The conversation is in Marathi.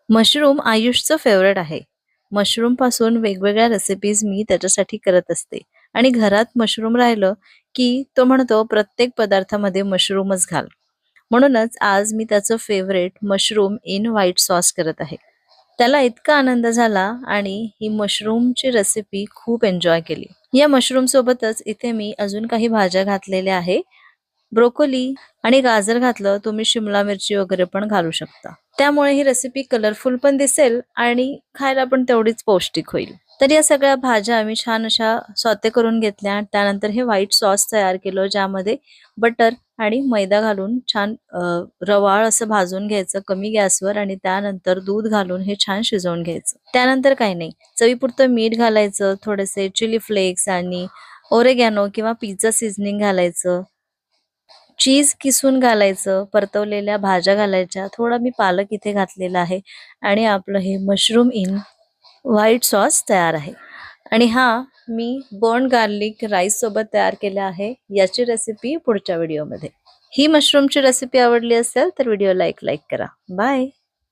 मशरूम आयुषचं फेवरेट आहे. मशरूमपासून वेगवेगळ्या रेसिपीज मी त्याच्यासाठी करत असते आणि घरात मशरूम राहिलं, की तो म्हणतो प्रत्येक पदार्थामध्ये मशरूमच घाल. म्हणूनच आज मी त्याचं favourite mushroom in white sauce करत आहे. त्याला इतका आनंद झाला आणि ही मशरूमची रेसिपी खूप एन्जॉय केली. या मशरूम सोबतच इथे मी अजून काही भाज्या घातलेल्या आहे. ब्रोकोली आणि गाजर घातलं, तुम्ही शिमला मिरची वगैरे पण घालू शकता. त्यामुळे ही रेसिपी कलरफुल पण दिसेल आणि खायला पण तेवढीच पौष्टिक होईल. तर या सगळ्या भाज्या मी छान अशा सौते करून घेतल्या. त्यानंतर हे व्हाईट सॉस तयार केलं, ज्यामध्ये बटर आणि मैदा घालून छान रवाळ असं भाजून घ्यायचं कमी गॅसवर आणि त्यानंतर दूध घालून हे छान शिजवून घ्यायचं. त्यानंतर काही नाही, चवीपुरतं मीठ घालायचं, थोडेसे चिली फ्लेक्स आणि ओरेगॅनो किंवा पिझ्झा सीझनिंग घालायचं. चीज किसून घालायचं, परतवलेल्या भाज्या घालायच्या, थोडा मी पालक इथे घातलेला आहे आणि आपलं हे मशरूम इन व्हाईट सॉस तयार आहे. आणि हा मी बर्न गार्लिक राईस सोबत तयार केला आहे. याची रेसिपी पुढच्या व्हिडिओमध्ये. ही मशरूमची रेसिपी आवडली असेल तर व्हिडिओला एक लाईक करा. बाय.